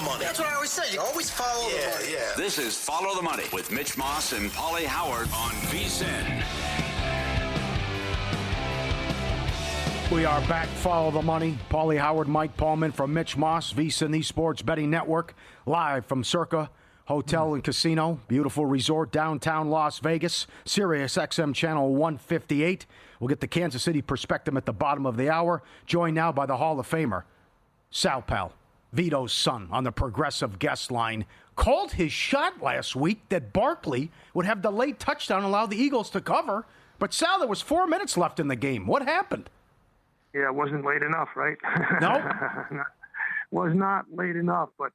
money. That's what I always say. You always follow the money. Yeah. This is Follow the Money with Mitch Moss and Pauly Howard on VSiN. We are back. Follow the Money. Pauly Howard, Mike Paulman from Mitch Moss, VSiN, the Sports Betting Network, live from Circa Hotel and Casino, beautiful resort, downtown Las Vegas, Sirius XM Channel 158. We'll get the Kansas City perspective at the bottom of the hour. Joined now by the Hall of Famer, Sal Pal, Vito's son, on the progressive guest line. Called his shot last week that Barkley would have the late touchdown and allow the Eagles to cover. But Sal, there was 4 minutes left in the game. What happened? Yeah, it wasn't late enough, right? No? Was not late enough, but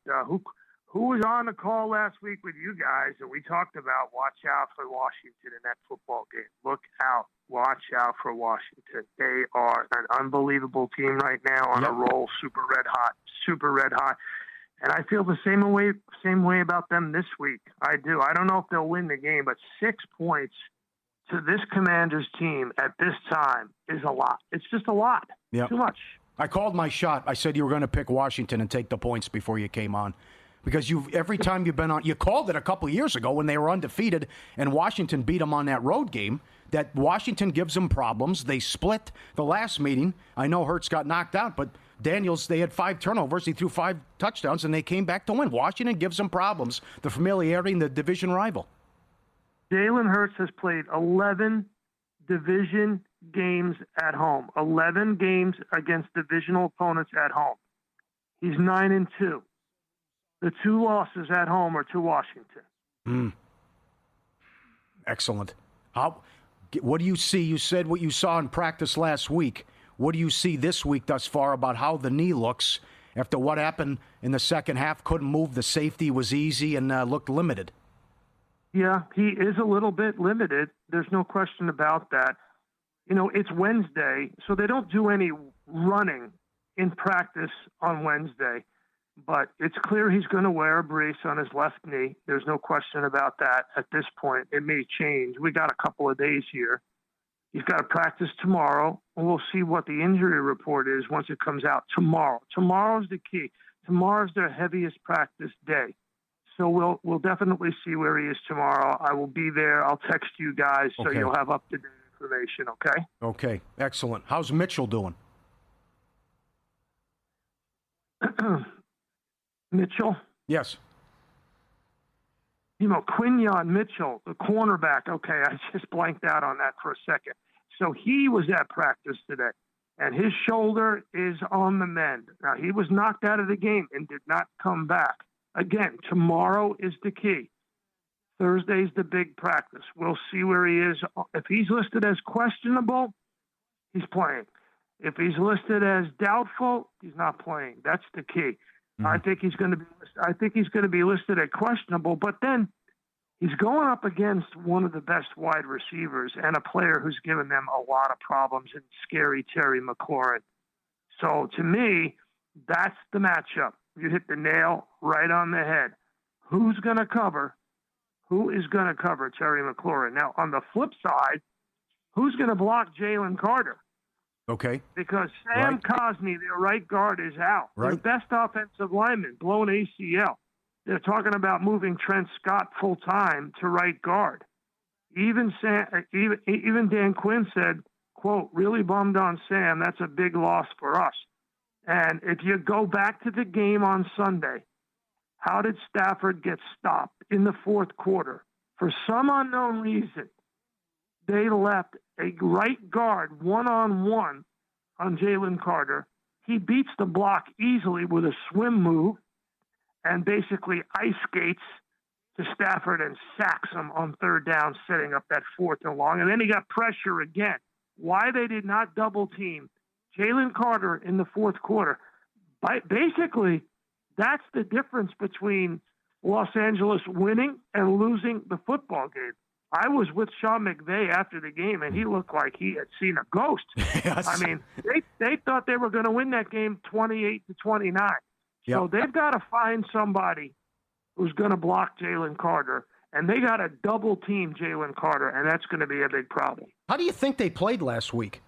who was on the call last week with you guys and we talked about watch out for Washington in that football game. Look out. Watch out for Washington. They are an unbelievable team right now on a roll, super red hot. And I feel the same way about them this week. I do. I don't know if they'll win the game, but 6 points to this Commanders team at this time is a lot. It's just a lot. Yep. Too much. I called my shot. I said you were going to pick Washington and take the points before you came on. Because every time you've been on, you called it a couple of years ago when they were undefeated and Washington beat them on that road game, that Washington gives them problems. They split the last meeting. I know Hurts got knocked out, but Daniels, they had 5 turnovers. He threw 5 touchdowns, and they came back to win. Washington gives them problems, the familiarity and the division rival. Jalen Hurts has played 11 division games at home, 11 games against divisional opponents at home. He's 9-2. The 2 losses at home are to Washington. Excellent. What do you see? You said what you saw in practice last week. What do you see this week thus far about how the knee looks after what happened in the second half? Couldn't move. The safety was easy and looked limited. Yeah, he is a little bit limited. There's no question about that. You know, it's Wednesday, so they don't do any running in practice on Wednesday. But it's clear he's going to wear a brace on his left knee. There's no question about that at this point. It may change. We got a couple of days here. He's got to practice tomorrow, and we'll see what the injury report is once it comes out tomorrow. Tomorrow's the key. Tomorrow's their heaviest practice day. So we'll definitely see where he is tomorrow. I will be there. I'll text you guys so you'll have up-to-date information, okay? Okay, excellent. How's Mitchell doing? Mitchell? Yes. You know, Quinyon Mitchell, the cornerback. Okay, I just blanked out on that for a second. So he was at practice today, and his shoulder is on the mend. Now, he was knocked out of the game and did not come back. Again, tomorrow is the key. Thursday's the big practice. We'll see where he is. If he's listed as questionable, he's playing. If he's listed as doubtful, he's not playing. That's the key. I think he's going to be listed at questionable, but then he's going up against one of the best wide receivers and a player who's given them a lot of problems in scary Terry McLaurin. So to me, that's the matchup. You hit the nail right on the head. Who's going to cover? Who is going to cover Terry McLaurin? Now, on the flip side, who's going to block Jalen Carter? Okay. Because Sam Cosmi, their right guard, is out. Their best offensive lineman, blown ACL. They're talking about moving Trent Scott full-time to right guard. Even Dan Quinn said, quote, really bummed on Sam. That's a big loss for us. And if you go back to the game on Sunday, how did Stafford get stopped in the fourth quarter? For some unknown reason, they left a right guard one-on-one on Jalen Carter. He beats the block easily with a swim move and basically ice skates to Stafford and sacks him on third down, setting up that 4th and long. And then he got pressure again. Why they did not double-team Jalen Carter in the fourth quarter. Basically, that's the difference between Los Angeles winning and losing the football game. I was with Sean McVay after the game, and he looked like he had seen a ghost. Yes. I mean, they thought they were going to win that game 28-29. So they've got to find somebody who's going to block Jalen Carter, and they got to double-team Jalen Carter, and that's going to be a big problem. How do you think they played last week?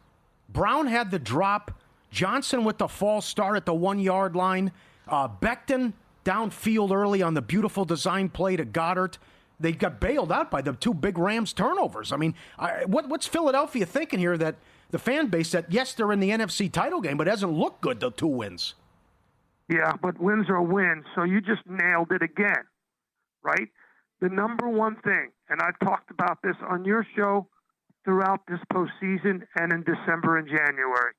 Brown had the drop. Johnson with the false start at the 1-yard line. Becton downfield early on the beautiful design play to Goddard. They got bailed out by the two big Rams turnovers. I mean, what's Philadelphia thinking here that the fan base that, yes, they're in the NFC title game, but it hasn't looked good, the 2 wins? Yeah, but wins are wins, so you just nailed it again, right? The number one thing, and I've talked about this on your show throughout this postseason and in December and January,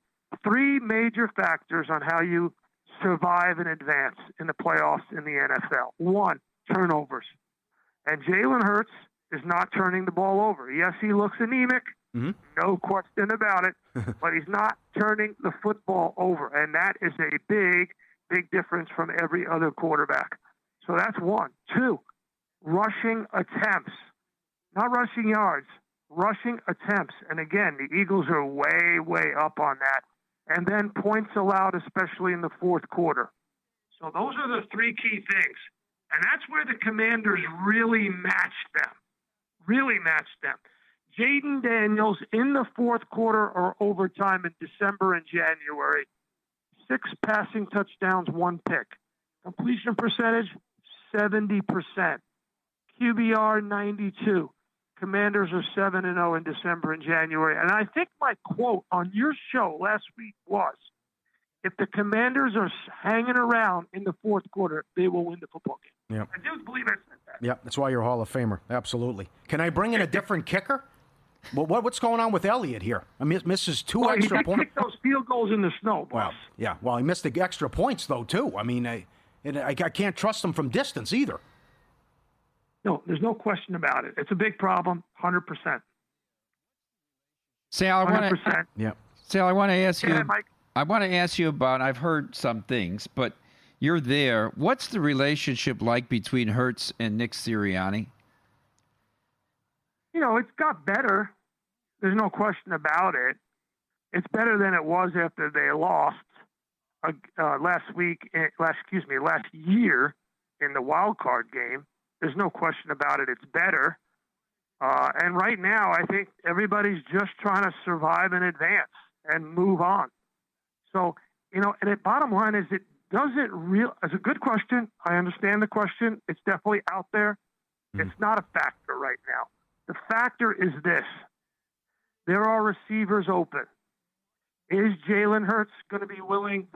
3 major factors on how you survive and advance in the playoffs in the NFL. 1, turnovers. And Jalen Hurts is not turning the ball over. Yes, he looks anemic, no question about it, but he's not turning the football over. And that is a big, big difference from every other quarterback. So that's 1. 2, rushing attempts. Not rushing yards, rushing attempts. And again, the Eagles are way, way up on that. And then points allowed, especially in the fourth quarter. So those are the 3 key things. And that's where the Commanders really matched them. Jaden Daniels in the fourth quarter or overtime in December and January, 6 passing touchdowns, 1 pick. Completion percentage, 70%. QBR, 92. Commanders are 7-0 in December and January. And I think my quote on your show last week was, if the Commanders are hanging around in the fourth quarter, they will win the football game. Yep. I do believe I said that. Yeah, that's why you're a Hall of Famer. Absolutely. Can I bring in a different kicker? Well, what's going on with Elliott here? I mean, misses 2 extra points. He kicked those field goals in the snow, boss. Well, yeah. Well, he missed the extra points, though, too. I mean, I can't trust him from distance either. No, there's no question about it. It's a big problem, 100%. Sal, I want to. 100%. Yeah. Sal, I want to ask you. Yeah, Mike. I want to ask you about. I've heard some things, but you're there. What's the relationship like between Hurts and Nick Sirianni? You know, it's got better. There's no question about it. It's better than it was after they lost last year in the wild card game. There's no question about it. It's better. And right now, I think everybody's just trying to survive and advance and move on. So, you know, and the bottom line is it's a good question. I understand the question. It's definitely out there. It's not a factor right now. The factor is this. There are receivers open. Is Jalen Hurts going to be willing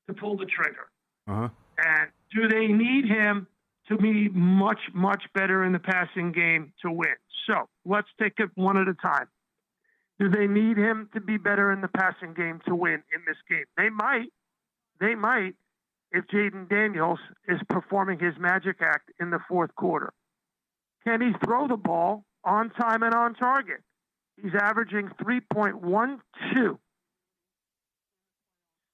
to pull the trigger? And do they need him to be much, much better in the passing game to win? So let's take it one at a time. Do they need him to be better in the passing game to win in this game? They might. If Jaden Daniels is performing his magic act in the fourth quarter. Can he throw the ball on time and on target? He's averaging 3.12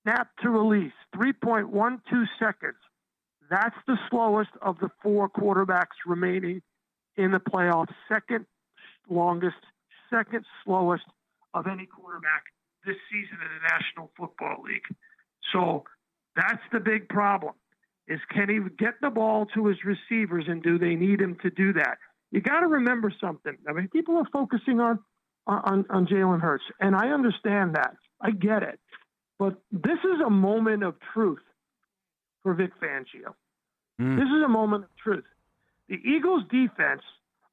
snap to release, 3.12 seconds. That's the slowest of the 4 quarterbacks remaining in the playoffs. Second slowest of any quarterback this season in the National Football League. So that's the big problem, is can he get the ball to his receivers, and do they need him to do that? You got to remember something. I mean, people are focusing on Jalen Hurts, and I understand that. I get it. But this is a moment of truth for Vic Fangio. This is a moment of truth. The Eagles' defense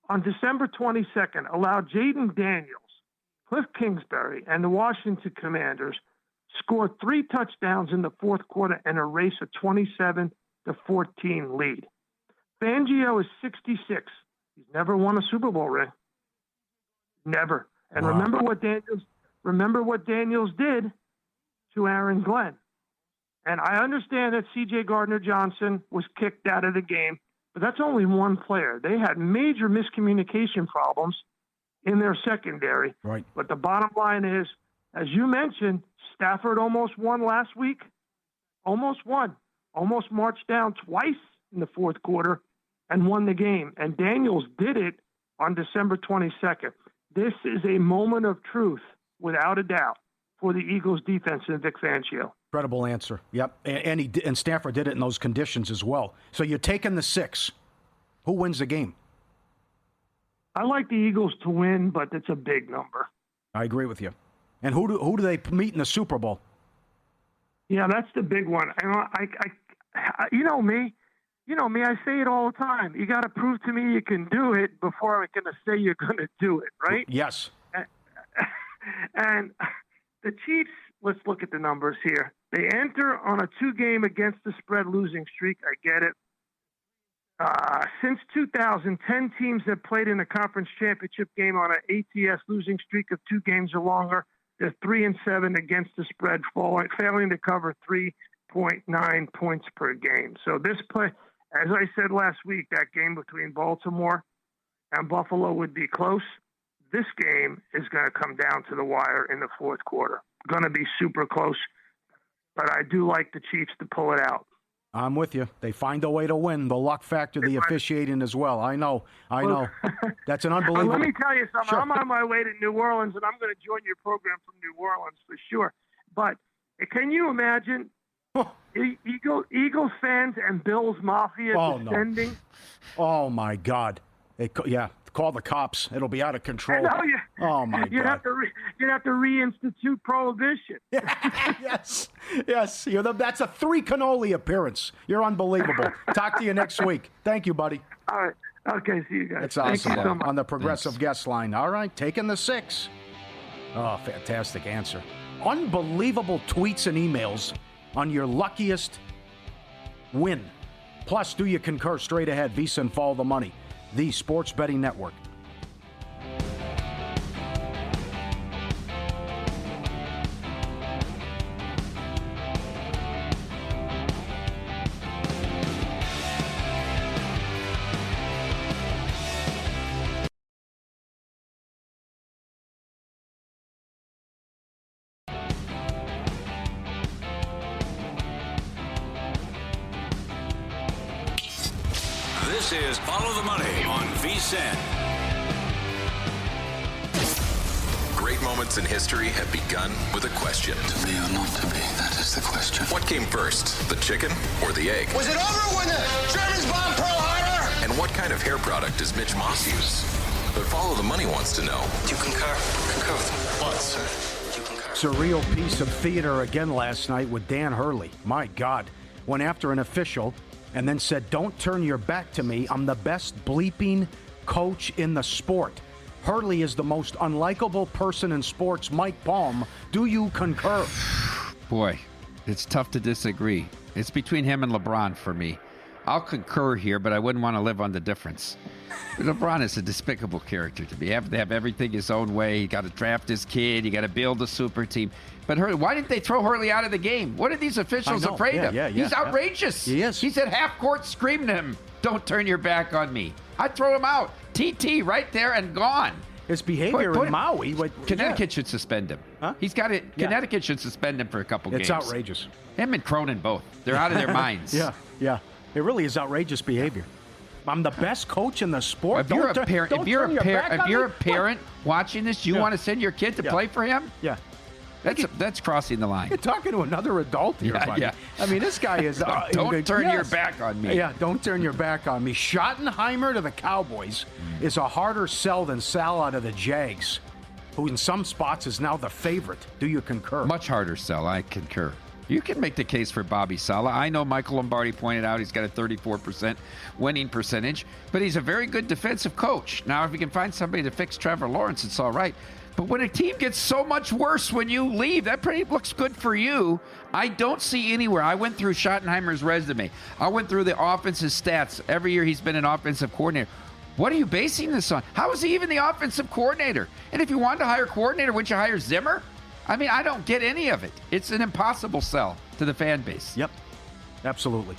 on December 22nd allowed Jaden Daniels, Cliff Kingsbury, and the Washington Commanders scored 3 touchdowns in the fourth quarter and erase a 27-14 lead. Fangio is 66. He's never won a Super Bowl ring. Never. And remember what Daniels did to Aaron Glenn. And I understand that C.J. Gardner-Johnson was kicked out of the game, but that's only one player. They had major miscommunication problems in their secondary. Right. But the bottom line is, as you mentioned, Stafford almost won last week. Almost won. Almost marched down twice in the fourth quarter and won the game. And Daniels did it on December 22nd. This is a moment of truth, without a doubt, for the Eagles' defense and Vic Fangio. Incredible answer. Yep. And Stafford did it in those conditions as well. So you're taking the 6. Who wins the game? I like the Eagles to win, but it's a big number. I agree with you. And who do they meet in the Super Bowl? Yeah, that's the big one. You know me. I say it all the time. You got to prove to me you can do it before I'm going to say you're going to do it, right? Yes. And the Chiefs, let's look at the numbers here. They enter on a 2-game against the spread losing streak. I get it. Since 2000, 10 teams have played in a conference championship game on an ATS losing streak of 2 games or longer. They're 3-7 against the spread, failing to cover 3.9 points per game. So this play, as I said last week, that game between Baltimore and Buffalo would be close. This game is going to come down to the wire in the fourth quarter. Going to be super close, but I do like the Chiefs to pull it out. I'm with you. They find a way to win. The luck factor, the officiating as well. I know. That's an unbelievable. Let me tell you something. Sure. I'm on my way to New Orleans, and I'm going to join your program from New Orleans for sure. But can you imagine Eagles fans and Bills Mafia descending? No. Oh, my God. Call the cops. It'll be out of control. Oh, my God. You'd have to reinstitute prohibition. Yes. That's a 3 cannoli appearance. You're unbelievable. Talk to you next week. Thank you, buddy. All right. Okay, see you guys. That's awesome. Thank you so much. On the Progressive Guest Line. All right, taking the 6. Oh, fantastic answer. Unbelievable tweets and emails on your luckiest win. Plus, do you concur? Straight ahead, Visa and Follow the Money, the Sports Betting Network. This is Follow the Money on VSiN. Great moments in history have begun with a question. To be or not to be, that is the question. What came first, the chicken or the egg? Was it over when the Germans bombed Pearl Harbor? And what kind of hair product does Mitch Moss use? But Follow the Money wants to know. Do you concur? Concur with him. What, sir? Do you concur? Surreal piece of theater again last night with Dan Hurley. My God. Went after an official and then said, "Don't turn your back to me. I'm the best bleeping coach in the sport." Hurley is the most unlikable person in sports. Mike Palm, do you concur? Boy, it's tough to disagree. It's between him and LeBron for me. I'll concur here, but I wouldn't want to live on the difference. LeBron is a despicable character to me. They have everything his own way. You got to draft his kid. You got to build a super team. But Hurley, why didn't they throw Hurley out of the game? What are these officials afraid of? He's outrageous. He is. He's at half court screaming at him, "Don't turn your back on me." I'd throw him out. TT right there and gone. His behavior in Maui. Connecticut should suspend him. Huh? He's got it. Yeah. Connecticut should suspend him for a couple games. It's outrageous. Him and Cronin both. They're out of their minds. Yeah. It really is outrageous behavior. I'm the best coach in the sport. If you're a parent watching this, you want to send your kid to play for him? Yeah. That's crossing the line. You're talking to another adult here, buddy. Yeah. I mean, this guy is... don't turn your back on me. Yeah, don't turn your back on me. Schottenheimer to the Cowboys is a harder sell than Sal out of the Jags, who in some spots is now the favorite. Do you concur? Much harder sell. I concur. You can make the case for Bobby Saleh. I know Michael Lombardi pointed out he's got a 34% winning percentage, but he's a very good defensive coach. Now, if you can find somebody to fix Trevor Lawrence, it's all right. But when a team gets so much worse when you leave, that pretty looks good for you. I don't see anywhere. I went through Schottenheimer's resume. I went through the offensive stats. Every year he's been an offensive coordinator. What are you basing this on? How is he even the offensive coordinator? And if you wanted to hire a coordinator, wouldn't you hire Zimmer? I mean, I don't get any of it. It's an impossible sell to the fan base. Yep, absolutely.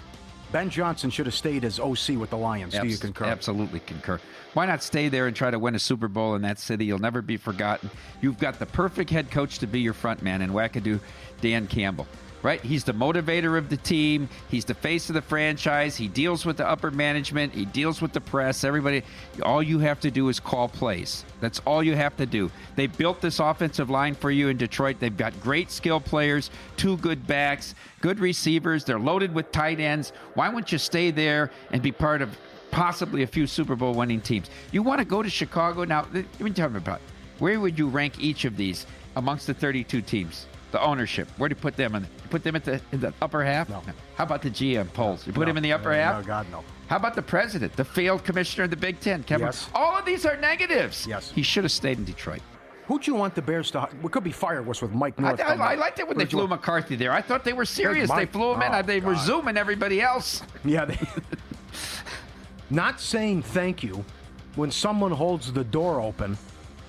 Ben Johnson should have stayed as OC with the Lions. Do you concur? Absolutely concur. Why not stay there and try to win a Super Bowl in that city? You'll never be forgotten. You've got the perfect head coach to be your front man in wackadoo Dan Campbell. Right? He's the motivator of the team. He's the face of the franchise. He deals with the upper management. He deals with the press. Everybody. All you have to do is call plays. That's all you have to do. They built this offensive line for you in Detroit. They've got great skill players, 2 good backs, good receivers. They're loaded with tight ends. Why wouldn't you stay there and be part of possibly a few Super Bowl winning teams? You want to go to Chicago? Now, let me tell you about it. Where would you rank each of these amongst the 32 teams? The ownership. Where do you put them? You put them in the upper half? No. How about the GM polls? You put him in the upper half? No, God, no. How about the president, the failed commissioner of the Big Ten, Kevin? Yes. All of these are negatives. Yes. He should have stayed in Detroit. Who'd you want the Bears to? We could be fireworks with Mike North. I liked it when they flew McCarthy there. I thought they were serious. They flew him in. They were zooming everybody else. Yeah. Not saying thank you when someone holds the door open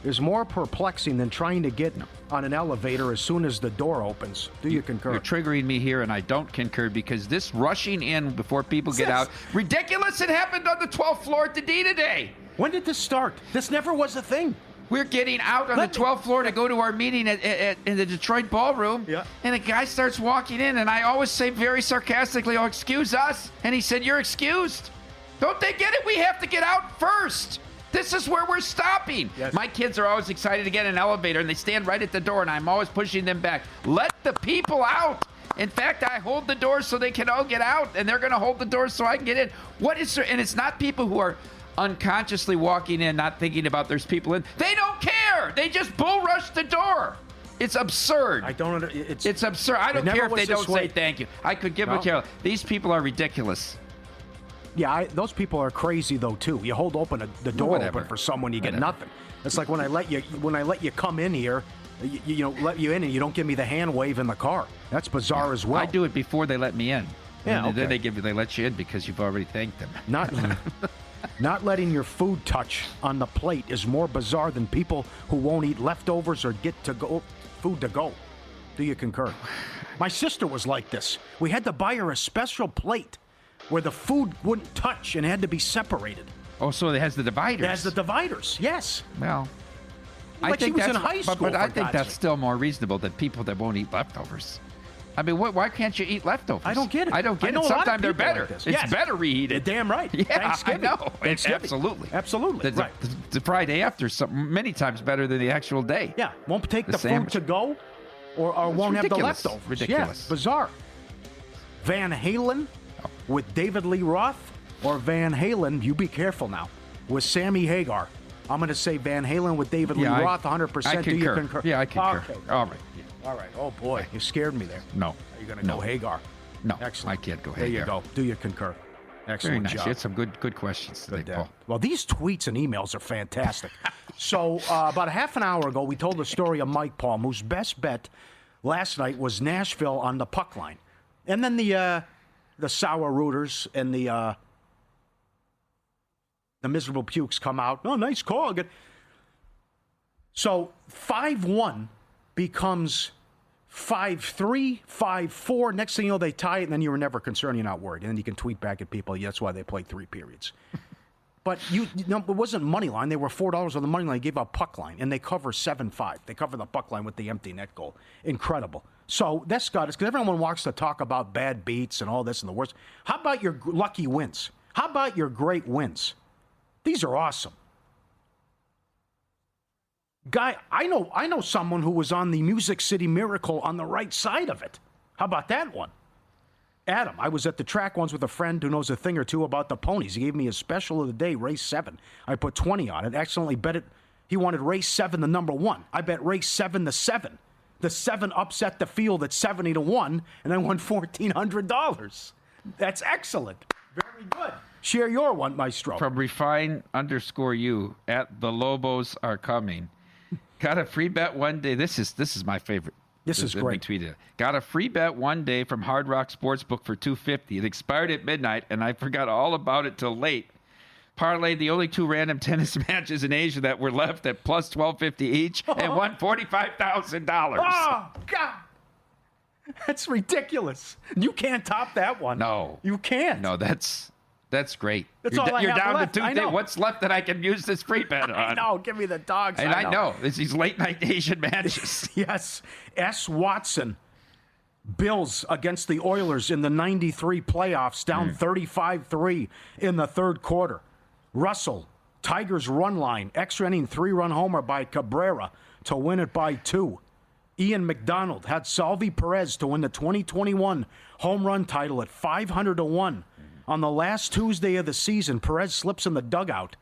is more perplexing than trying to get on an elevator as soon as the door opens. Do you concur? You're triggering me here, and I don't concur because this rushing in before people get out, ridiculous. It happened on the 12th floor at the D today. When did this start? This never was a thing. We're getting out on the 12th floor to go to our meeting in the Detroit ballroom, and a guy starts walking in, and I always say very sarcastically, "Oh, excuse us," and he said, "You're excused." Don't they get it? We have to get out first. This is where we're stopping. Yes. My kids are always excited to get in an elevator, and they stand right at the door, and I'm always pushing them back. Let the people out. In fact, I hold the door so they can all get out, and they're going to hold the door so I can get in. What is there? And it's not people who are unconsciously walking in, not thinking about there's people in. They don't care. They just bull rush the door. It's absurd. I don't. It's absurd. I don't care if they don't say thank you. I could give them a care. These people are ridiculous. Yeah, those people are crazy though too. You hold open the door open for someone, you get nothing. It's like when I let you come in here, let you in and you don't give me the hand wave in the car. That's bizarre as well. I do it before they let me in. Yeah, and then they let you in because you've already thanked them. Not letting your food touch on the plate is more bizarre than people who won't eat leftovers or get food to go. Do you concur? My sister was like this. We had to buy her a special plate where the food wouldn't touch and had to be separated. Oh, so it has the dividers. It has the dividers, yes. Well, I think that's in high school. But I think that's still more reasonable than people that won't eat leftovers. I mean, why can't you eat leftovers? I don't get it. I don't get it. Sometimes they're better. Like it's better reheated. You're damn right. Yeah, Thanksgiving. I know. Absolutely. Absolutely. The Friday after something many times better than the actual day. Yeah, won't take the food to go or won't have the leftovers. Ridiculous. Yeah, bizarre. Van Halen with David Lee Roth or Van Halen, you be careful now, with Sammy Hagar. I'm going to say Van Halen with David Lee Roth 100%. I concur. Do you concur? Yeah, I concur. Okay. All right. All right. Oh, boy. You scared me there. No. Are you going to go Hagar? No. Excellent. I can't go Hagar. There you go. Do you concur? Excellent Very nice. job. You had some good questions today, Paul. Well, these tweets and emails are fantastic. So about a half an hour ago, we told the story of Mike Palm, whose best bet last night was Nashville on the puck line. And then the sour rooters and the miserable pukes come out. Oh, nice call. Good. So 5-1 becomes 5-3, 5-4. Next thing you know, they tie it, and then you were never concerned. You're not worried. And then you can tweet back at people. That's why they played 3 periods. But it wasn't money line. They were $4 on the money line. They gave out puck line, and they cover 7-5. They cover the puck line with the empty net goal. Incredible. So that's got us, because everyone wants to talk about bad beats and all this and the worst. How about your lucky wins? How about your great wins? These are awesome. Guy, I know someone who was on the Music City Miracle on the right side of it. How about that one? Adam, I was at the track once with a friend who knows a thing or two about the ponies. He gave me a special of the day, race 7. I put 20 on it, accidentally bet it. He wanted race 7, the number 1. I bet race 7, the 7. The 7 upset the field at 70-1, and I won $1,400. That's excellent. Very good. Share your one, Maestro. From refine_you at the Lobos are coming. Got a free bet one day. This is my favorite. This is great. Tweeted. Got a free bet one day from Hard Rock Sportsbook for $250. It expired at midnight, and I forgot all about it till late. Parlayed the only 2 random tennis matches in Asia that were left at plus $12.50 each, and won $45,000. Oh God, that's ridiculous. You can't top that one. No, you can't. No, that's great. That's all I you're have down left. to 2 things. What's left that I can use this free bet on? I know. Give me the dogs. And I know. It's these late night Asian matches. Yes. S. Watson. Bills against the Oilers in the 93 playoffs, down 35-3 in the third quarter. Russell, Tigers run line, extra inning 3-run homer by Cabrera to win it by 2. Ian McDonald had Salvi Perez to win the 2021 home run title at 500-1. On the last Tuesday of the season, Perez slips in the dugout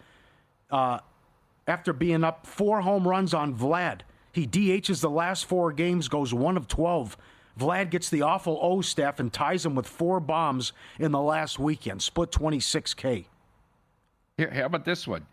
after being up 4 home runs on Vlad. He DHs the last 4 games, goes 1 of 12. Vlad gets the awful O staff and ties him with 4 bombs in the last weekend. Split 26K. Here, how about this one?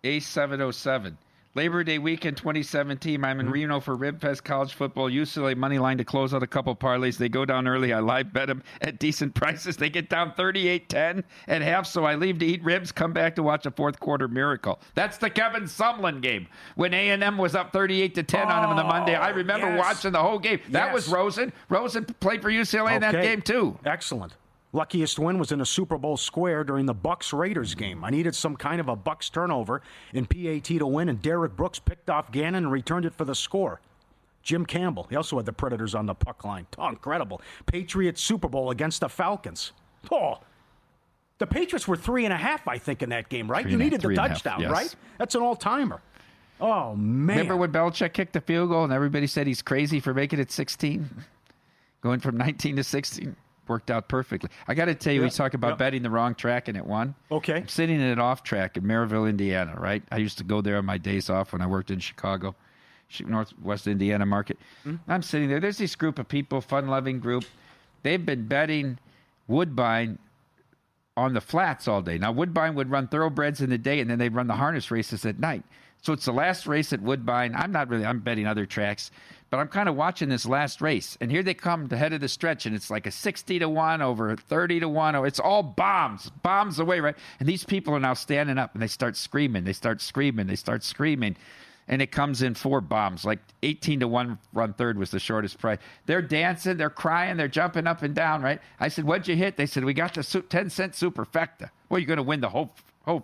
A707. Labor Day weekend 2017. I'm in Reno for Rib Fest College Football. UCLA money line to close out a couple parlays. They go down early. I live bet them at decent prices. They get down 38-10 at half, so I leave to eat ribs, come back to watch a fourth quarter miracle. That's the Kevin Sumlin game when A&M was up 38-10 on him on the Monday. I remember watching the whole game. That was Rosen. Rosen played for UCLA in that game too. Excellent. Luckiest win was in a Super Bowl square during the Bucs-Raiders game. I needed some kind of a Bucs turnover in PAT to win, and Derek Brooks picked off Gannon and returned it for the score. Jim Campbell, he also had the Predators on the puck line. Oh, incredible. Patriots Super Bowl against the Falcons. Oh, the Patriots were 3.5, I think, in that game, right? You needed the touchdown, right? That's an all-timer. Oh, man. Remember when Belichick kicked the field goal and everybody said he's crazy for making it 16? Going from 19 to 16. Worked out perfectly. I got to tell you, we talk about betting the wrong track and it won. Okay. I'm sitting in an off track in Maryville, Indiana, right? I used to go there on my days off when I worked in Chicago, Northwest Indiana market. I'm sitting there. There's this group of people, fun-loving group. They've been betting Woodbine on the flats all day. Now, Woodbine would run thoroughbreds in the day, and then they'd run the harness races at night. So it's the last race at Woodbine. I'm betting other tracks, but I'm kind of watching this last race. And here they come, the head of the stretch, and it's like a 60-1 over 30-1. It's all bombs away, right? And these people are now standing up, and they start screaming. And it comes in 4 bombs, like 18-1 run third was the shortest price. They're dancing, they're crying, they're jumping up and down, right? I said, what'd you hit? They said, we got the 10-cent superfecta. Well, you're going to win the whole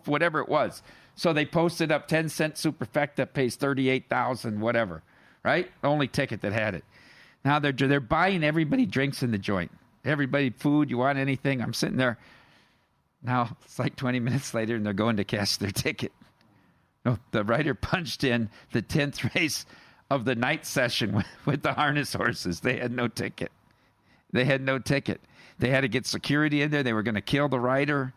whatever it was. So they posted up 10-cent superfecta, pays $38,000, whatever, right? The only ticket that had it. Now they're buying everybody drinks in the joint. Everybody food, you want anything? I'm sitting there. Now it's like 20 minutes later, and they're going to cash their ticket. No, the writer punched in the 10th race of the night session with the harness horses. They had no ticket. They had to get security in there. They were going to kill the writer,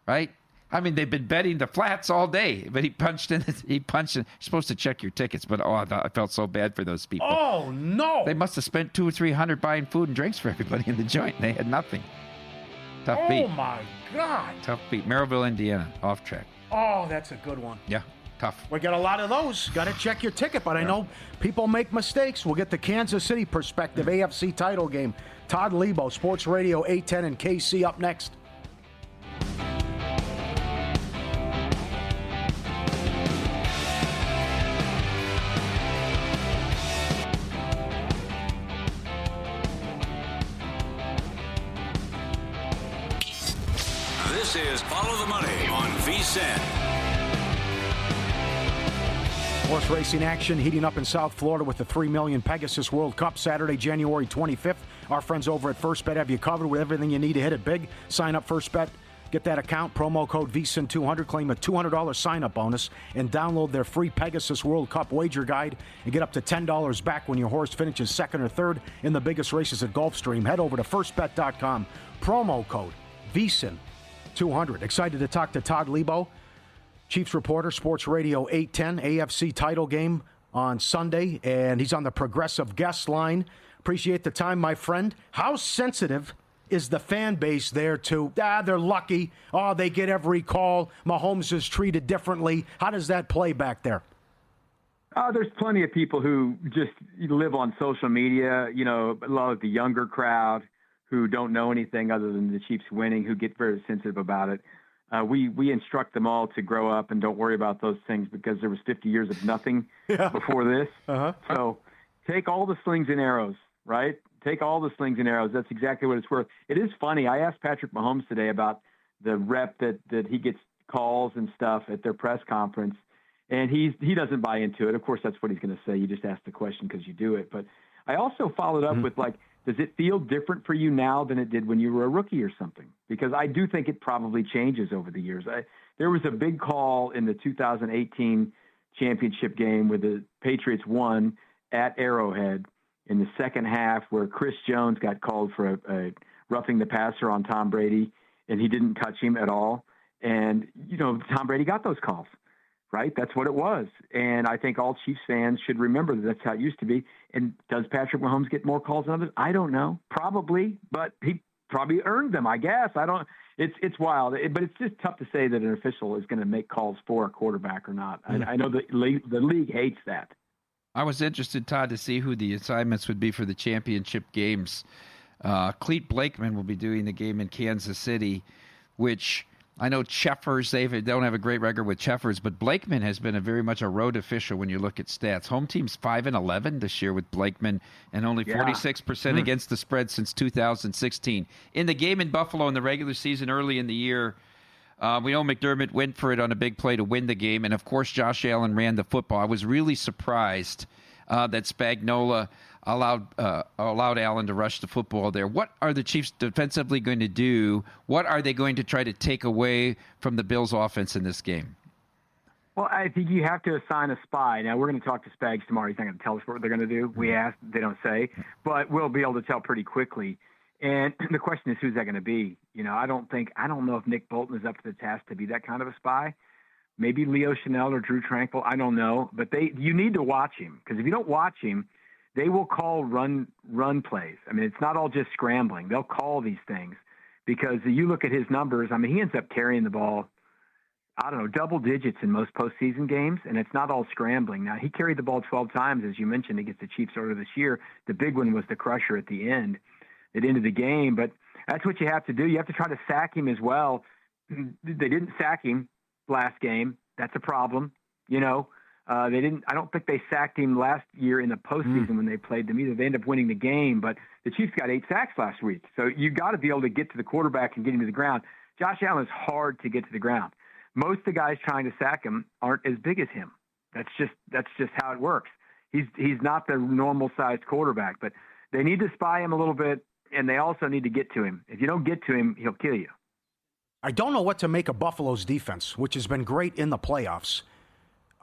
right? I mean, they've been betting the flats all day, but he punched in. You're supposed to check your tickets, but I felt so bad for those people. Oh, no. They must have spent $200 or $300 buying food and drinks for everybody in the joint. They had nothing. Tough beat. Oh, my God. Tough beat. Maryville, Indiana, off track. Oh, that's a good one. Yeah, tough. We got a lot of those. Got to check your ticket, but I know people make mistakes. We'll get the Kansas City perspective, AFC title game. Todd Leabo, Sports Radio 810 and KC up next. This is Follow the Money on VSiN. Horse racing action heating up in South Florida with the $3 million Pegasus World Cup Saturday, January 25th. Our friends over at First Bet have you covered with everything you need to hit it big. Sign up First Bet. Get that account, promo code VSiN200, claim a $200 sign-up bonus, and download their free Pegasus World Cup wager guide and get up to $10 back when your horse finishes second or third in the biggest races at Gulfstream. Head over to firstbet.com, promo code VSiN200. Excited to talk to Todd Leabo, Chiefs reporter, Sports Radio 810, AFC title game on Sunday, and he's on the Progressive guest line. Appreciate the time, my friend. How sensitive is the fan base there to, they're lucky, they get every call, Mahomes is treated differently? How does that play back there? There's plenty of people who just live on social media, a lot of the younger crowd who don't know anything other than the Chiefs winning, who get very sensitive about it. We instruct them all to grow up and don't worry about those things because there was 50 years of nothing before this. So take all the slings and arrows, right? Take all the slings and arrows. That's exactly what it's worth. It is funny. I asked Patrick Mahomes today about the rep that he gets calls and stuff at their press conference, and he doesn't buy into it. Of course, that's what he's going to say. You just ask the question because you do it. But I also followed up with, does it feel different for you now than it did when you were a rookie or something? Because I do think it probably changes over the years. There was a big call in the 2018 championship game where the Patriots won at Arrowhead in the second half, where Chris Jones got called for a roughing the passer on Tom Brady, and he didn't touch him at all. And, Tom Brady got those calls, right? That's what it was. And I think all Chiefs fans should remember that that's how it used to be. And does Patrick Mahomes get more calls than others? I don't know. Probably, but he probably earned them, I guess. It's wild, but it's just tough to say that an official is going to make calls for a quarterback or not. I know the league hates that. I was interested, Todd, to see who the assignments would be for the championship games. Clete Blakeman will be doing the game in Kansas City, which I know Cheffers, they don't have a great record with Cheffers, but Blakeman has been very much a road official when you look at stats. Home team's 5-11 this year with Blakeman, and only 46% against the spread since 2016. In the game in Buffalo in the regular season early in the year, we know McDermott went for it on a big play to win the game, and of course Josh Allen ran the football. I was really surprised that Spagnuolo allowed Allen to rush the football there. What are the Chiefs defensively going to do? What are they going to try to take away from the Bills' offense in this game? Well, I think you have to assign a spy. Now, we're going to talk to Spags tomorrow. He's not going to tell us what they're going to do. We asked, they don't say, but we'll be able to tell pretty quickly. And the question is, who's that going to be? I don't know if Nick Bolton is up to the task to be that kind of a spy. Maybe Leo Chanel or Drew Tranquil. I don't know. But you need to watch him, because if you don't watch him, they will call run plays. I mean, it's not all just scrambling. They'll call these things, because you look at his numbers. I mean, he ends up carrying the ball, I don't know, double digits in most postseason games, and it's not all scrambling. Now, he carried the ball 12 times, as you mentioned, against the Chiefs earlier this year. The big one was the crusher at the end, at the end of the game. But that's what you have to do. You have to try to sack him as well. They didn't sack him last game. That's a problem. They didn't. I don't think they sacked him last year in the postseason when they played them either. They ended up winning the game, but the Chiefs got 8 sacks last week. So you got to be able to get to the quarterback and get him to the ground. Josh Allen is hard to get to the ground. Most of the guys trying to sack him aren't as big as him. That's just how it works. He's not the normal sized quarterback, but they need to spy him a little bit, and they also need to get to him. If you don't get to him, he'll kill you. I don't know what to make of Buffalo's defense, which has been great in the playoffs.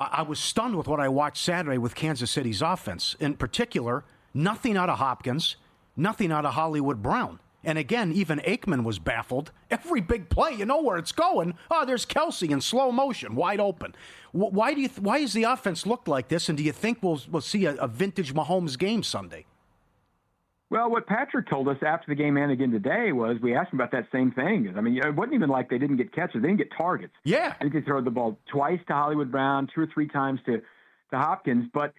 I was stunned with what I watched Saturday with Kansas City's offense. In particular, nothing out of Hopkins, nothing out of Hollywood Brown. And again, even Aikman was baffled. Every big play, you know where it's going. Oh, there's Kelsey in slow motion, wide open. Why does the offense look like this? And do you think we'll see a vintage Mahomes game Sunday? Well, what Patrick told us after the game and again today was, we asked him about that same thing. I mean, it wasn't even like they didn't get catches. They didn't get targets. Yeah. I think they threw the ball twice to Hollywood Brown, 2 or 3 times to Hopkins. But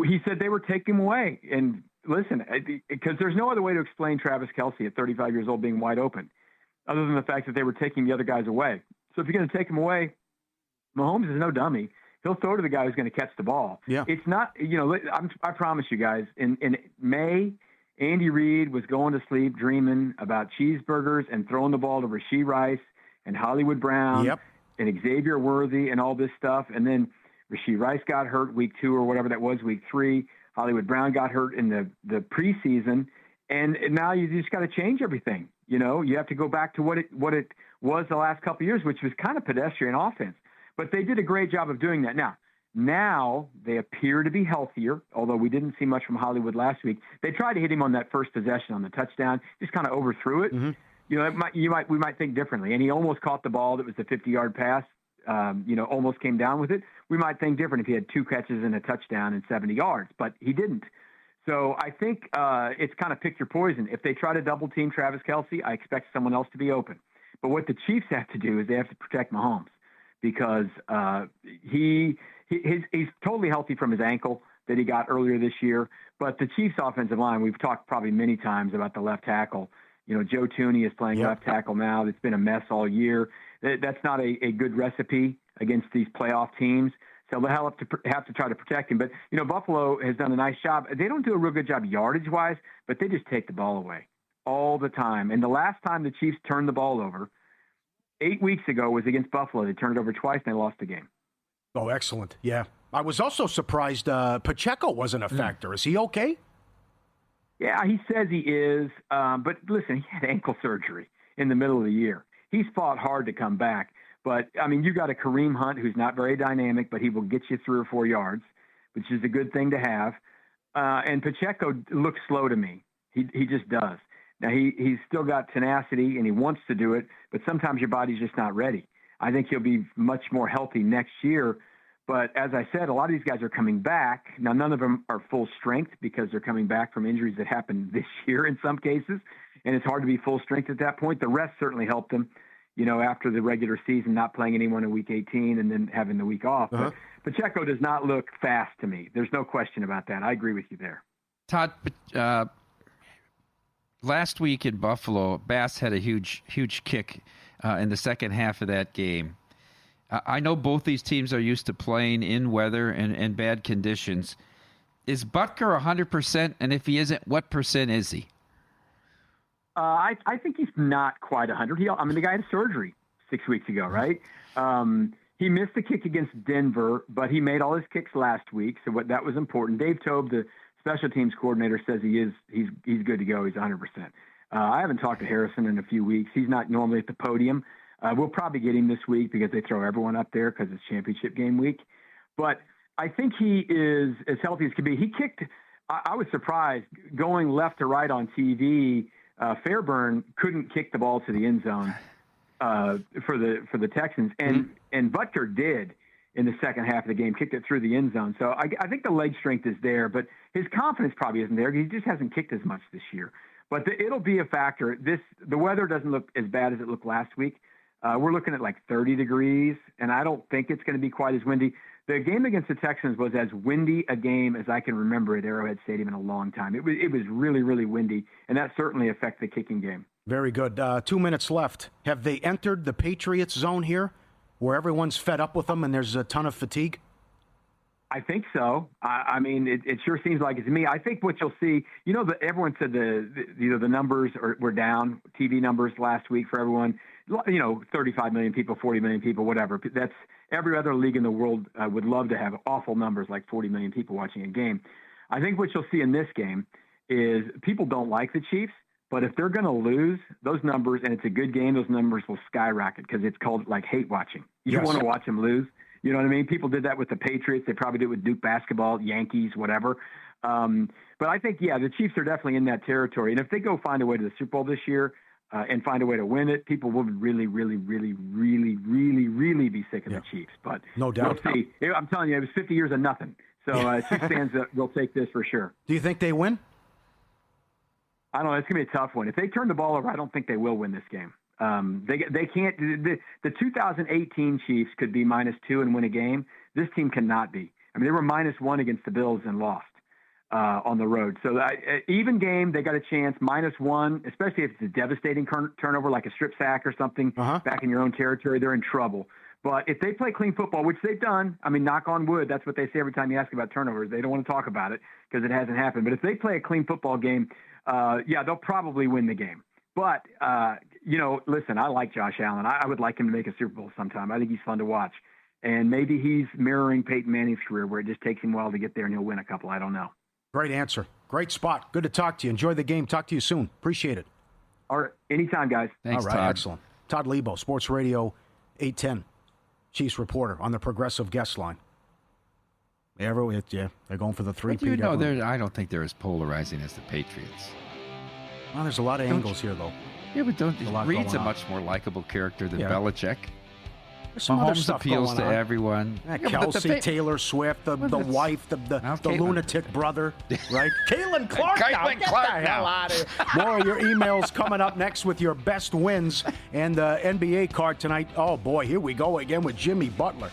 he said they were taking him away. And listen, because there's no other way to explain Travis Kelce at 35 years old being wide open, other than the fact that they were taking the other guys away. So if you're going to take him away, Mahomes is no dummy. He'll throw to the guy who's going to catch the ball. Yeah. It's not, I promise you guys, in May, Andy Reid was going to sleep dreaming about cheeseburgers and throwing the ball to Rashee Rice and Hollywood Brown and Xavier Worthy and all this stuff. And then Rashee Rice got hurt week 2 or whatever that was, week 3. Hollywood Brown got hurt in the preseason. And now you just got to change everything. You have to go back to what it was the last couple of years, which was kind of pedestrian offense. But they did a great job of doing that. Now they appear to be healthier, although we didn't see much from Hollywood last week. They tried to hit him on that first possession on the touchdown, just kind of overthrew it. Mm-hmm. We might think differently. And he almost caught the ball that was the 50-yard pass, almost came down with it. We might think different if he had 2 catches and a touchdown and 70 yards, but he didn't. So I think it's kind of pick your poison. If they try to double-team Travis Kelce, I expect someone else to be open. But what the Chiefs have to do is they have to protect Mahomes, because he's totally healthy from his ankle that he got earlier this year. But the Chiefs' offensive line, we've talked probably many times about the left tackle. Joe Thuney is playing left tackle now. It's been a mess all year. That's not a good recipe against these playoff teams. So they'll have to try to protect him. But, Buffalo has done a nice job. They don't do a real good job yardage-wise, but they just take the ball away all the time. And the last time the Chiefs turned the ball over, 8 weeks ago, was against Buffalo. They turned it over twice, and they lost the game. Oh, excellent. Yeah. I was also surprised Pacheco wasn't a factor. Is he okay? Yeah, he says he is. But listen, he had ankle surgery in the middle of the year. He's fought hard to come back. But, you got a Kareem Hunt who's not very dynamic, but he will get you 3 or 4 yards, which is a good thing to have. And Pacheco looks slow to me. He just does. Now, he's still got tenacity, and he wants to do it, but sometimes your body's just not ready. I think he'll be much more healthy next year, But as I said, a lot of these guys are coming back. Now, none of them are full strength because they're coming back from injuries that happened this year in some cases, and it's hard to be full strength at that point. The rest certainly helped them, after the regular season, not playing anyone in Week 18 and then having the week off. Uh-huh. But Pacheco does not look fast to me. There's no question about that. I agree with you there. Todd, last week in Buffalo, Bass had a huge kick in the second half of that game. I know both these teams are used to playing in weather and bad conditions. Is Butker 100%? And if he isn't, what percent is he? I think he's not quite 100. The guy had surgery 6 weeks ago, right? He missed the kick against Denver, but he made all his kicks last week, so that was important. Dave Tobe, the special teams coordinator, says he's good to go. He's 100%. I haven't talked to Harrison in a few weeks. He's not normally at the podium. We'll probably get him this week because they throw everyone up there because it's championship game week. But I think he is as healthy as could be. He kicked. I was surprised going left to right on TV. Fairburn couldn't kick the ball to the end zone for the Texans, and Butker did in the second half of the game, kicked it through the end zone. So I think the leg strength is there, but his confidence probably isn't there. He just hasn't kicked as much this year. But it'll be a factor. The weather doesn't look as bad as it looked last week. We're looking at like 30 degrees, and I don't think it's going to be quite as windy. The game against the Texans was as windy a game as I can remember at Arrowhead Stadium in a long time. It was really, really windy, and that certainly affected the kicking game. Very good. 2 minutes left. Have they entered the Patriots zone here where everyone's fed up with them and there's a ton of fatigue? I think so. It sure seems like it to me. I think what you'll see, everyone said the numbers were down, TV numbers last week for everyone. 35 million people, 40 million people, whatever. That's every other league in the world would love to have awful numbers like 40 million people watching a game. I think what you'll see in this game is people don't like the Chiefs, but if they're going to lose, those numbers, and it's a good game, those numbers will skyrocket because it's called like hate watching. You want to watch them lose. You know what I mean? People did that with the Patriots. They probably did it with Duke basketball, Yankees, whatever. But I think, the Chiefs are definitely in that territory. And if they go find a way to the Super Bowl this year and find a way to win it, people will really, really, really, really, really, really be sick of the Chiefs. But no doubt. We'll see. I'm telling you, it was 50 years of nothing. So Chiefs fans will take this for sure. Do you think they win? I don't know. It's going to be a tough one. If they turn the ball over, I don't think they will win this game. They can't. The 2018 Chiefs could be -2 and win a game. This team cannot be. They were -1 against the Bills and lost on the road. So even game, they got a chance. -1, especially if it's a devastating turnover like a strip sack or something back in your own territory, they're in trouble. But if they play clean football, which they've done, knock on wood, that's what they say every time you ask about turnovers. They don't want to talk about it because it hasn't happened. But if they play a clean football game, they'll probably win the game. But, listen, I like Josh Allen. I would like him to make a Super Bowl sometime. I think he's fun to watch. And maybe he's mirroring Peyton Manning's career where it just takes him a while to get there and he'll win a couple. I don't know. Great answer. Great spot. Good to talk to you. Enjoy the game. Talk to you soon. Appreciate it. All right. Anytime, guys. Thanks, all right, Todd. Excellent. Todd Leabo, Sports Radio 810, Chiefs reporter on the Progressive Guest Line. They're going for the three-peat. I don't think they're as polarizing as the Patriots. Well, there's a lot of angles here, though. Yeah, but Reed's a much more likable character than Belichick. There's some other Mahomes stuff appeals to going on. everyone. Kelsey, Taylor Swift, the wife, the lunatic brother, right? Caitlin Clark now. Get the hell out of here. More of your emails coming up next with your best wins and the NBA card tonight. Oh, boy, here we go again with Jimmy Butler.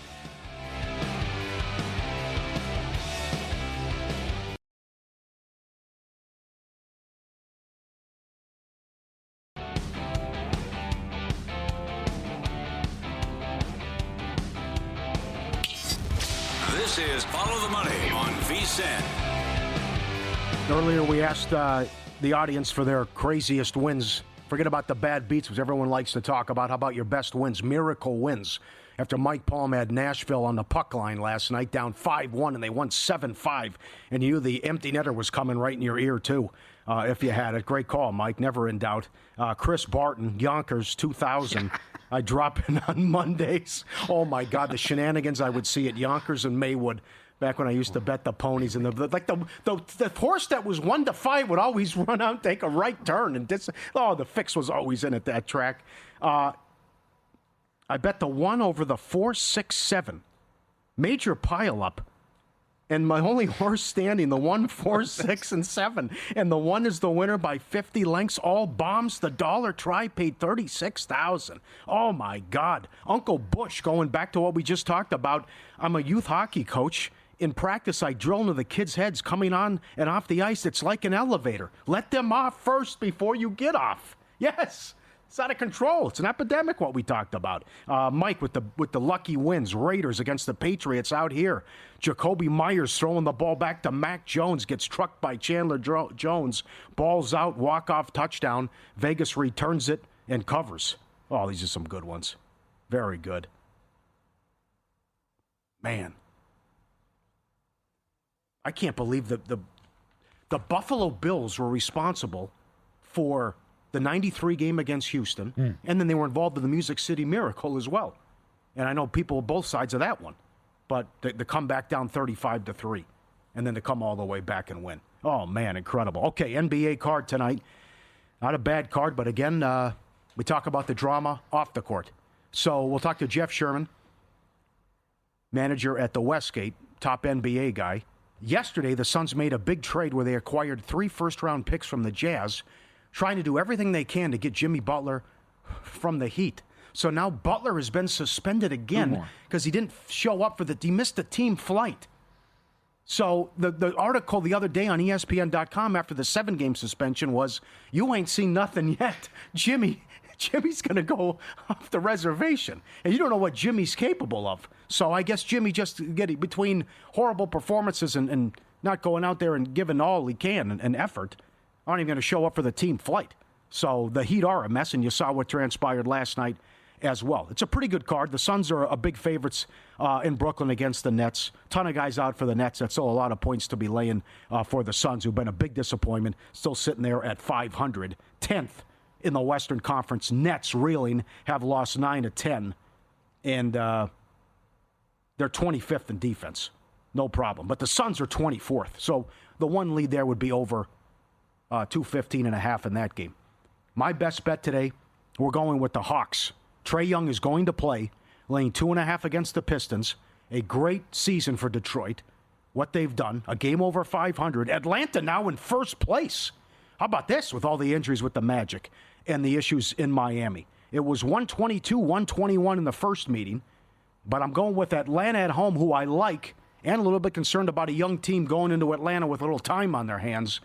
This is Follow the Money on VSiN. Earlier, we asked the audience for their craziest wins. Forget about the bad beats, which everyone likes to talk about. How about your best wins, miracle wins? After Mike Palm had Nashville on the puck line last night, down 5-1, and they won 7-5, and you, the empty netter, was coming right in your ear, too, if you had it. Great call, Mike. Never in doubt. Chris Barton, Yonkers, 2000. I drop in on Mondays. Oh, my God, the shenanigans I would see at Yonkers and Maywood back when I used to bet the ponies. And the horse that was 1-5 would always run out and take a right turn. And the fix was always in at that track. I bet the 1 over the 4, 6, 7. Major pileup. And my only horse standing, the 1, 4, 6, and 7. And the 1 is the winner by 50 lengths. All bombs. The dollar try paid $36,000. Oh, my God. Uncle Bush, going back to what we just talked about. I'm a youth hockey coach. In practice, I drill into the kids' heads coming on and off the ice. It's like an elevator. Let them off first before you get off. Yes. It's out of control. It's an epidemic, what we talked about. Mike with the lucky wins. Raiders against the Patriots out here. Jacoby Myers throwing the ball back to Mac Jones. Gets trucked by Chandler Jones. Ball's out. Walk-off touchdown. Vegas returns it and covers. Oh, these are some good ones. Very good. Man. I can't believe the Buffalo Bills were responsible for the 93 game against Houston, and then they were involved in the Music City Miracle as well. And I know people on both sides of that one, but they come back down 35-3, and then to come all the way back and win. Oh, man, incredible. Okay, NBA card tonight. Not a bad card, but again, we talk about the drama off the court. So we'll talk to Jeff Sherman, manager at the Westgate, top NBA guy. Yesterday, the Suns made a big trade where they acquired 3 first-round picks from the Jazz, trying to do everything they can to get Jimmy Butler from the Heat. So now Butler has been suspended again because he didn't show up he missed the team flight. So the article the other day on ESPN.com after the 7-game suspension was, you ain't seen nothing yet. Jimmy's going to go off the reservation. And you don't know what Jimmy's capable of. So I guess Jimmy just getting between horrible performances and not going out there and giving all he can and effort, aren't even going to show up for the team flight. So the Heat are a mess, and you saw what transpired last night as well. It's a pretty good card. The Suns are a big favorites in Brooklyn against the Nets. Ton of guys out for the Nets. That's still a lot of points to be laying for the Suns, who've been a big disappointment, still sitting there at 500. 10th in the Western Conference. Nets reeling, have lost 9 of 10, and they're 25th in defense. No problem. But the Suns are 24th. So the one lead there would be over 215.5 in that game. My best bet today, we're going with the Hawks. Trae Young is going to play, laying 2.5 against the Pistons. A great season for Detroit. What they've done, a game over 500. Atlanta now in first place. How about this with all the injuries with the Magic and the issues in Miami? It was 122-121 in the first meeting, but I'm going with Atlanta at home, who I like, and a little bit concerned about a young team going into Atlanta with a little time on their hands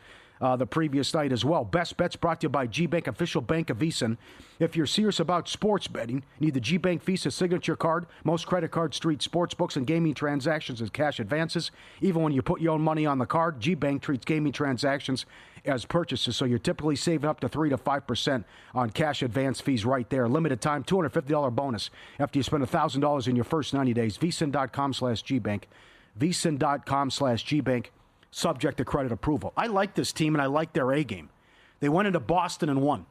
the previous night as well. Best Bets brought to you by G-Bank, official bank of VSiN. If you're serious about sports betting, need the G-Bank Visa signature card. Most credit card, street sports books, and gaming transactions as cash advances. Even when you put your own money on the card, G-Bank treats gaming transactions as purchases, so you're typically saving up to 3 to 5% on cash advance fees right there. Limited time, $250 bonus after you spend $1,000 in your first 90 days. VSiN.com/GBank. VSiN.com/GBank. Subject to credit approval. I like this team, and I like their A game. They went into Boston and won.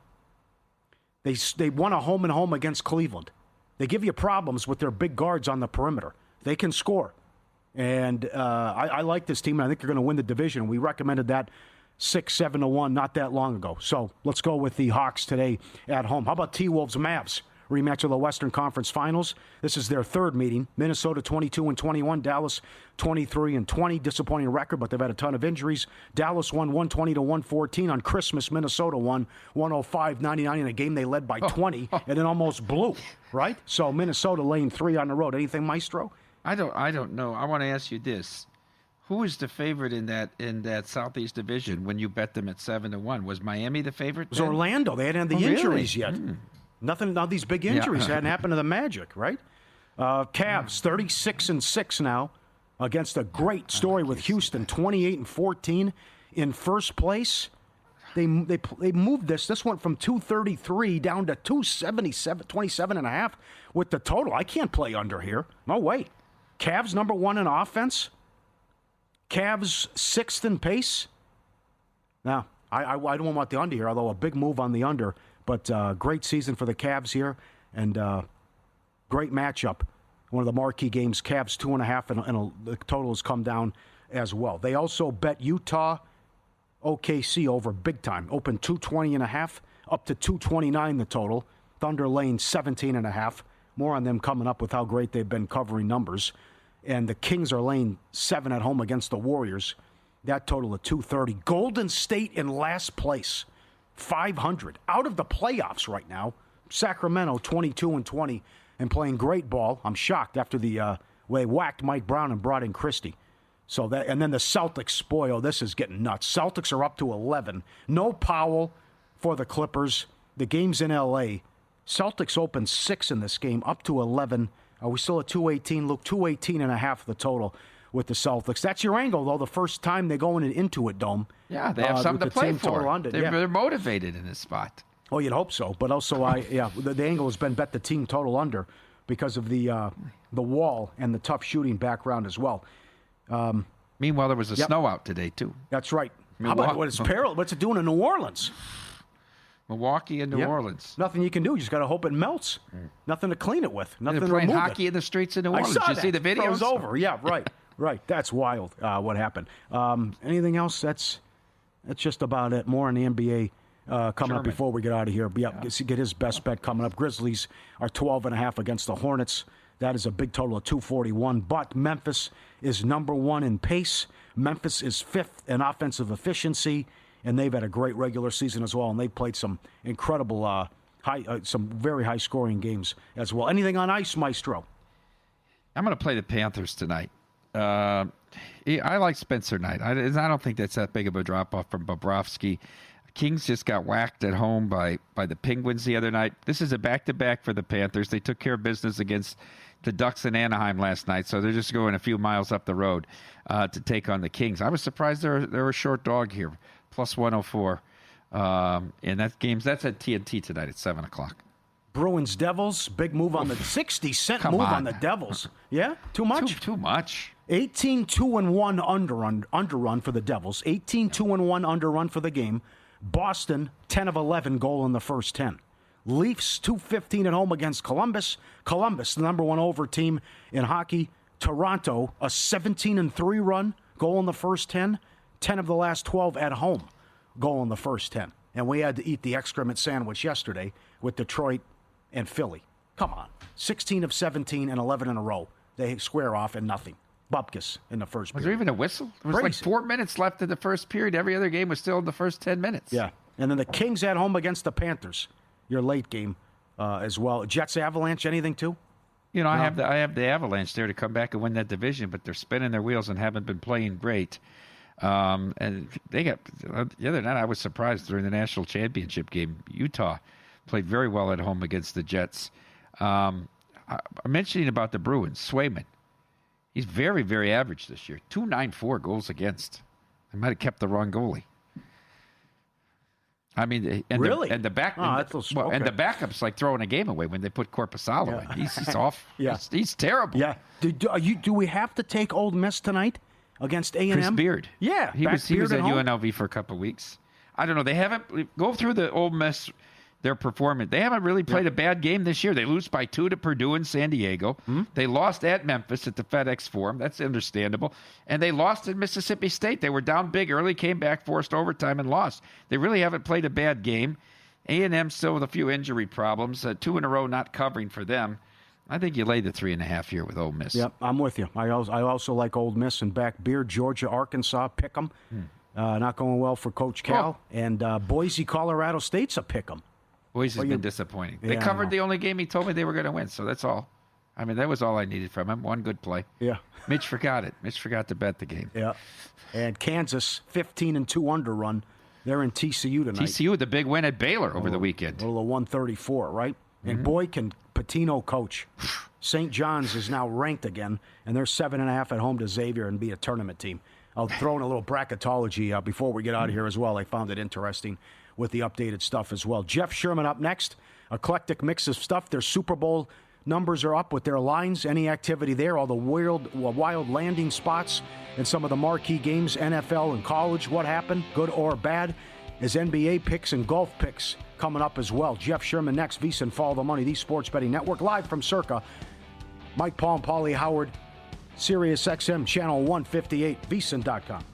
They won a home and home against Cleveland. They give you problems with their big guards on the perimeter. They can score. And I like this team, and I think they're going to win the division. We recommended that 6-7-1 not that long ago. So let's go with the Hawks today at home. How about T-Wolves Mavs? Rematch of the Western Conference Finals. This is their third meeting. Minnesota 22-21, Dallas 23-20. Disappointing record, but they've had a ton of injuries. Dallas won 120-114 on Christmas. Minnesota won 105-99 in a game they led by 20 and then almost blew. Right? So Minnesota laying 3 on the road. Anything, Maestro? I don't know. I want to ask you this: who is the favorite in that Southeast Division when you bet them at 7-1? Was Miami the favorite? It was Orlando. They hadn't had the injuries yet. Nothing. Now these big injuries hadn't happened to the Magic, right? Cavs 36-6 now against a great story with Houston 28-14 in first place. They moved this. This went from 233 down to 277, 27.5 with the total. I can't play under here. No way. Cavs number 1 in offense. Cavs 6th in pace. Now I don't want the under here, although a big move on the under. But great season for the Cavs here, and great matchup. One of the marquee games, Cavs 2.5, and the total has come down as well. They also bet Utah OKC over big time. Opened 220.5, up to 229 the total. Thunder laying 17.5. More on them coming up with how great they've been covering numbers. and the Kings are laying 7 at home against the Warriors. That total of 230. Golden State in last place, 500. Out of the playoffs right now. Sacramento 22-20 and playing great ball. I'm shocked after the way they whacked Mike Brown and brought in Christie. So that, and then the Celtics, boy, oh, this is getting nuts. Celtics are up to 11. No Powell for the Clippers. The game's in L.A. Celtics opened 6 in this game, up to 11. Are we still at 218? Luke, 218.5 the total with the Celtics. That's your angle, though, the first time they go into it, Dome. Yeah, they have something to play for. Under. They're motivated in this spot. Oh, you'd hope so. But also, the angle has been bet the team total under because of the wall and the tough shooting background as well. Meanwhile, there was snow out today, too. That's right. How about what's it doing in New Orleans? Milwaukee and New Orleans. Nothing you can do. You just got to hope it melts. Nothing to clean it with. Nothing they're to playing remove hockey in the streets of New Orleans. I saw Did you see the video? It was over. Yeah, right. Right. That's wild what happened. Anything else? That's just about it. More on the NBA coming up before we get out of here. Get his best bet coming up. Grizzlies are 12.5 against the Hornets. That is a big total of 241. But Memphis is number 1 in pace. Memphis is 5th in offensive efficiency. And they've had a great regular season as well, and they've played some incredible, some very high-scoring games as well. Anything on ice, Maestro? I'm going to play the Panthers tonight. I like Spencer Knight. I don't think that's that big of a drop-off from Bobrovsky. Kings just got whacked at home by the Penguins the other night. This is a back-to-back for the Panthers. They took care of business against the Ducks in Anaheim last night, so they're just going a few miles up the road to take on the Kings. I was surprised they're a short dog here. Plus 104. And that's at TNT tonight at 7 o'clock. Bruins Devils, big move on the 60-cent move on the Devils. Yeah? Too much? Too much. 18-2-1 underrun for the Devils. 18-2-1 underrun for the game. Boston, 10 of 11 goal in the first 10. Leafs, 2-15 at home against Columbus. Columbus, the number 1 over team in hockey. Toronto, a 17-3 run, goal in the first 10. 10 of the last 12 at home, goal in the first 10. And we had to eat the excrement sandwich yesterday with Detroit and Philly. Come on. 16 of 17 and 11 in a row. They square off and nothing. Bupkis in the first period. Was there even a whistle? There was like 4 minutes left in the first period. Every other game was still in the first 10 minutes. Yeah. And then the Kings at home against the Panthers. Your late game as well. Jets Avalanche, anything too? You know, no. I have the Avalanche there to come back and win that division, but they're spinning their wheels and haven't been playing great. And they got the other night. I was surprised during the national championship game. Utah played very well at home against the Jets. I'm mentioning about the Bruins. Swayman, he's very, very average this year. 294 goals against. They might have kept the wrong goalie. I mean, and really, the backup's like throwing a game away when they put Korpisalo in. He's off. Yeah, he's terrible. Yeah. Do we have to take Ole Miss tonight? Against A&M? Chris Beard. Yeah. He was at UNLV for a couple of weeks. I don't know. They haven't... Go through the Ole Miss, their performance. They haven't really played a bad game this year. They lose by 2 to Purdue and San Diego. Mm-hmm. They lost at Memphis at the FedEx Forum. That's understandable. And they lost at Mississippi State. They were down big early, came back, forced overtime, and lost. They really haven't played a bad game. A&M still with a few injury problems. 2 in a row not covering for them. I think you lay the 3.5 here with Ole Miss. Yep, I'm with you. I also like Ole Miss and back Beard, Georgia, Arkansas, pick 'em. Not going well for Coach Cal. And Boise, Colorado State's a pick 'em. Boise's been disappointing. They covered the only game he told me they were going to win, so that's all. I mean, that was all I needed from him. One good play. Yeah. Mitch forgot it. Mitch forgot to bet the game. Yeah. And Kansas, 15-2 under run. They're in TCU tonight. TCU, the big win at Baylor over the weekend. A little of 134, right? And boy, can Patino coach. St. John's is now ranked again, and they're 7.5 at home to Xavier and be a tournament team. I'll throw in a little bracketology before we get out of here as well. I found it interesting with the updated stuff as well. Jeff Sherman up next. Eclectic mix of stuff. Their Super Bowl numbers are up with their lines. Any activity there, all the wild landing spots in some of the marquee games, NFL and college. What happened, good or bad? His NBA picks and golf picks coming up as well. Jeff Sherman next. VSiN, Follow the Money, the Sports Betting Network, live from Circa. Mike Paul and Pauly Howard, Sirius XM, Channel 158, VSiN.com.